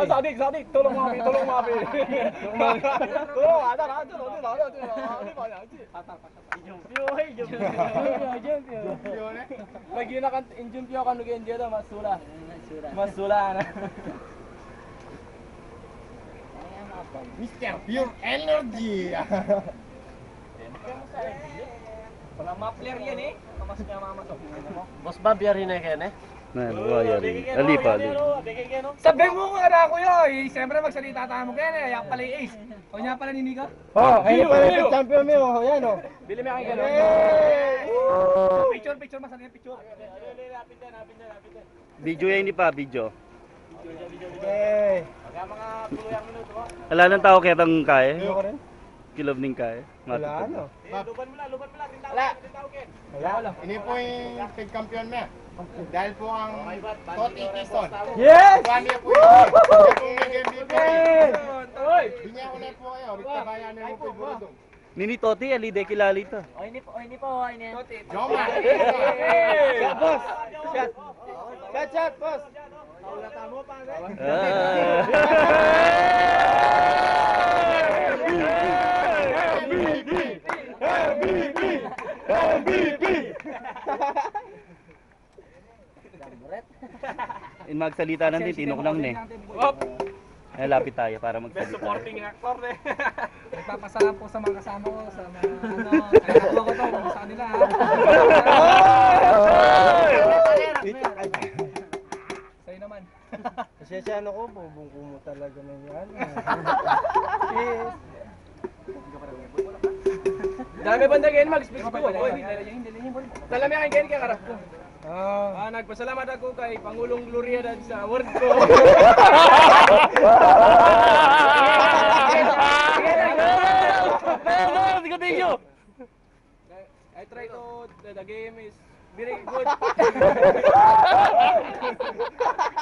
Sadik, tolong mo kami. Tulong mo, tara, Lagi na kan injumpyo kan nugen dia dah masula. Mr. Pure Energy. Pernah mapler yan eh. Kamasnya mama to. Bos Bob yari na kaya eh. Man, wala yan. Alipa. Sabi mo nga na kuya, siyempre magsalita tayo mo kaya yak pala ace. O niya pala ni Mika? Ayun pala yung champion mo. Yan o. Bili mo kay gano. Picture masali yung picture. Lapit din. Video yan, hindi pa, video. Okay. Mga puluyang minuto ko. Wala nang tao kaya tang kaya. Ayoko rin. Kilob ning kaya. Wala ano. Luban mo lang. Wala. Ini po yung pag-kampiyon mo. Dahil po ang Toti Tison. Yes! Kami po yung MVP. Binya ko na po kayo. Bitabayan na po yung burudong. Nini Toti, ali de kilali to. Ini po. Joma! Shot, boss! Shot, boss! In magsalita natin, tinok lang ne. Ay, lapit tayo para magsalita. Supporting actor eh. Nagpapasalamat po sa mga kasama ko, sa mga kaya ko to, sa kanila ha. Sa'yo naman. Kasi siya ano ko, bubungko mo talaga na yan. Yes. Dami banda kayo mag-speak ko. Dami kayo kaya karap ko. Nagpasalamat ako kay Pangulong Gloria dahil sa award ko. I try to, the game is very good.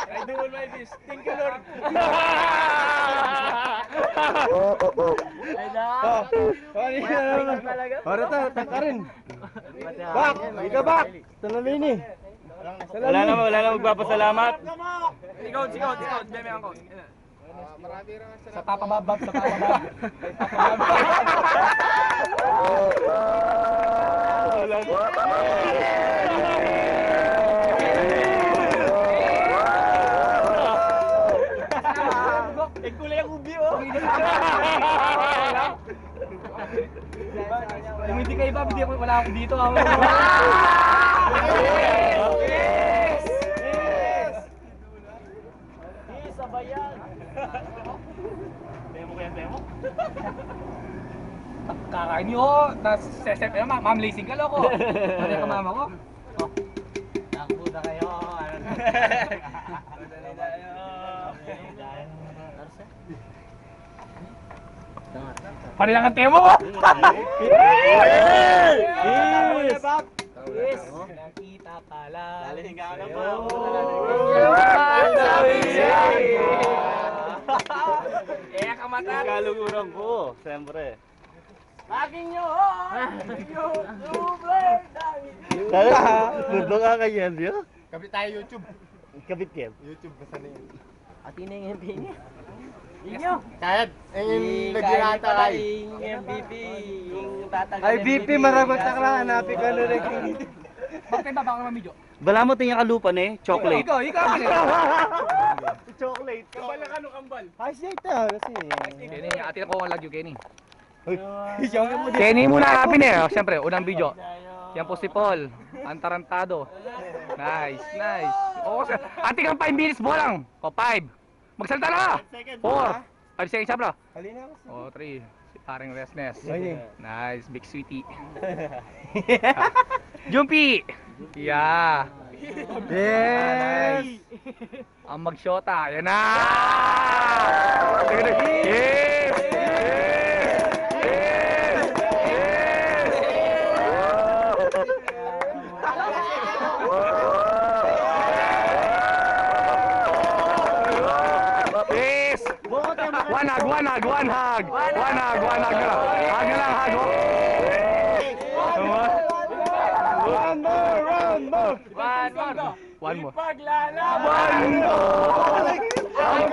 I do all my best. Thank you, Lord. Para ta rin. Bak! Ika bak! Tanalini. Wala na magpapasalamat. Ikaw, dami ako. Sa papababab. Kulay ang ubi oh. Kung hindi kayo ba, wala ako dito. Sabayan. Demo. Kakain niyo, sesep na ma'am lacing ka loko. Ano ka mama ko? Takbo na kayo. Pari lang ang temo ko. Yes. Nakita pala. Daling ka na Kaya kamata. Kalugurang ko, siyempre. Aking nyo! YouTuber! Gusto ka kaya niyo? Kapit tayo YouTube. Kapit kem. YouTube basta na yun. Atin na yung MVP niya. Inyo! Kahit yung nagdirata kay. Yung MVP. Yung tatagal Ay BP maragot na kala hanapin ka na rin. Bakit ba baka video? Bala mo tingin kalupan eh, chocolate. Ikaw. Chocolate. Kambal na kano kambal. Ay siya ito kasi. Kenny, atin ko ang lagyo Kenny. Kenny muna hanapin eh. Siyempre, unang video. Yan po si Paul. Antarantado. Nice. Oo, ating kang 5 minutes mo lang. O, 5. Magsalita na! 4. 5 seconds sabla. Halina kasi. O, 3. Si paring Resness. Ay. Nice, big sweetie. Jumpy! Yeah. Yes! Ang magshota. Yan na! Yes! One hug. One more. Ipaglalaban mo. Ang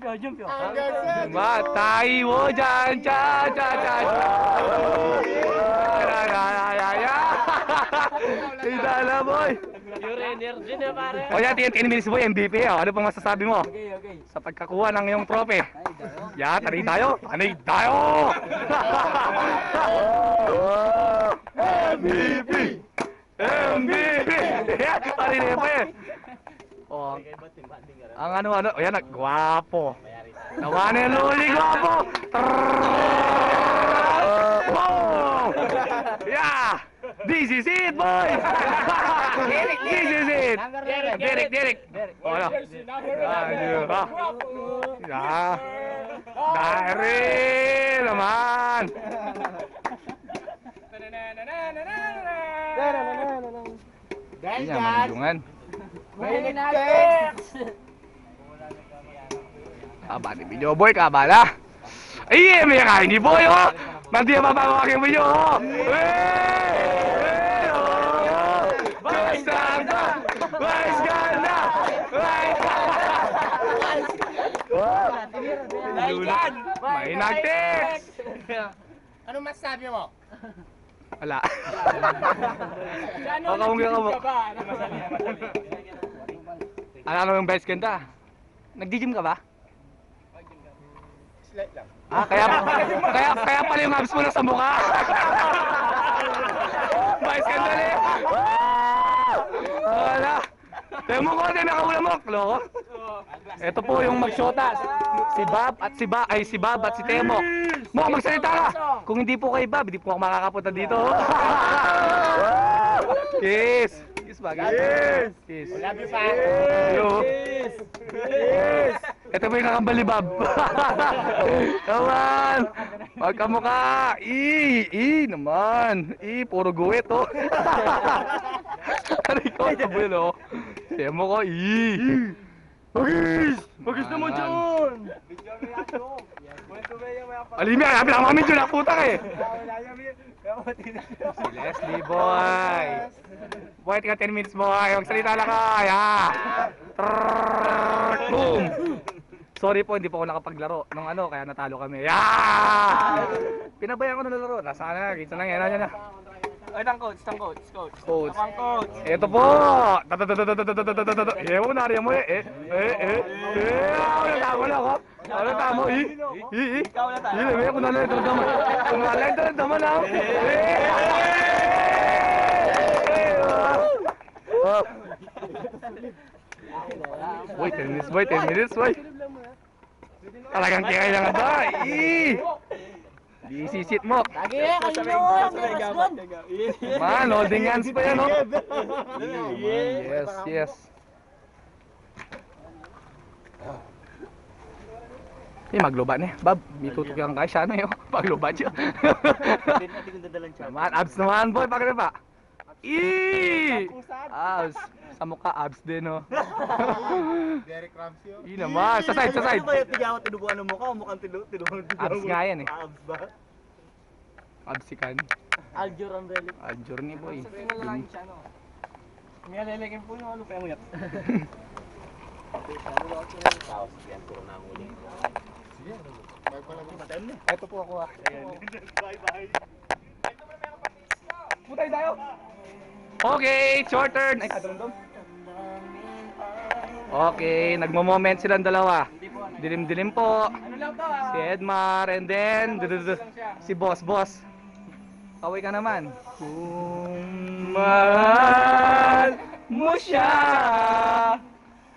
Hanggang sa... Tayo dyan, cha, cha, cha, cha. Kita na, boy. Pure energy na pare. O yan, 10 minutes boy, MVP. Ano pang masasabi mo? Sa pagkakuha ng iyong trope. Ya, tari tayo. Tanay tayo. MVP! MVP! Tari na yan pa eh. Oh, ang ano, o yan, gwapo. Nawanan yung luli, gwapo. Boom! Yeah! This is it, boy! This is it! Derek! O ano? Yeah! Dari naman! Dahil Hindi niya dyan, manulungan. may next! Kaba ni video boy, kabala. Ay, may kain ni boy, oh! Nandiyan pa ang aking video, oh! Vice ganda! Vice ganda! Vice ganda! May nag-text! Ano masasabi mo? Wala. O, kamungga ka mo. Ano yung best ganda? Nag-gym ka ba? Slight lang. Ah, kaya pala yung abs mo na sa mukha. Vice ganda rin. Wala. Tayo mo ko, tayo nakaulamok. Loko. Ito po yung magsyota. Si Bob at si Temo. Mo, magsalita ka. Kung hindi po kay Bob, hindi po ako makakapunta dito. Kiss. Kiss ba? Kiss. Kiss. Love you pa. Hello. Ito po yung kakambal ni Bob. Come on. Magkamukha. Naman. Puro guwit, oh. Aray ko, kabuel, oh. Temo ko, Bagis naman dyan! Alimi, habi lang mami dyan, nakaputang eh! Si Leslie, boy! Boy, tika 10 minutes, boy! Magsalita lang ka! Boom! Sorry po, hindi po ako nakapaglaro nung ano, kaya natalo kami. Pinabayaan ko na laro. Nasaan na? Kita lang yan. Yan na. Ay, coach. Coach. Ito po! Ewan na rin mo eh. Ano tamo na ako? Ano tamo? Ikaw na tayo. May ako nalang ito naman. Kung nalang ito naman ako. Wait, 10 minutes, boy. Talagang kaya lang ba? Isisit mo. Lagi kanino. Man, holding hands pa yan, oh. Yes. Magloba na eh. Bob, may tutok yung kaya siya na yun. Magloba siya. Naman, abs naman, boy. Bakit ba? Abs. Sa mukha, abs din, oh. Derek Ramsey. Naman. Sa side. Ano ba yung tigawa tinubuan ng mukha? Mukhang tinubuan. Abs nga yan eh. Abs ba? Abs si Kan. Aljur umbrella. Aljur ni boy. May lelekin po yung ano pa yung Ito po ako ah. Bye. Putay tayo. Okay, short turn. Ay, kadrondom. Okay, nagmo-moment silang dalawa. Dilim-dilim po. Si Edmar and then si boss. Kaway ka naman. Kung mahal mo siya,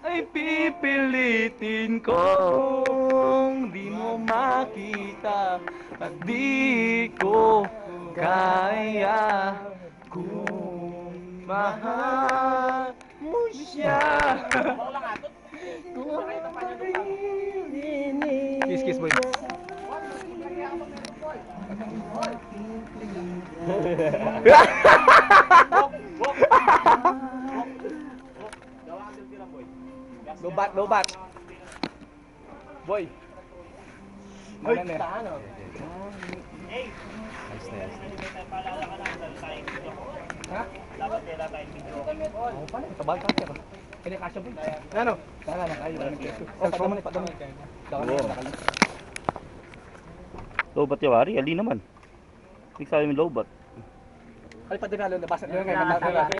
ay pipilitin kong di mo makita at di ko kaya. Kung mahal mo siya. Kiss boy. Lobat. Boy. Mana nih? Hah? Dapat tayo video. Oh, paano? Tabal ka. Hindi, kasya po. Ano? Kala na, kayo. Oh, padamay, padamay. Lobat yawari, ali naman. Ikaw sabi mo lobat. Ay, padinalo, nabasa.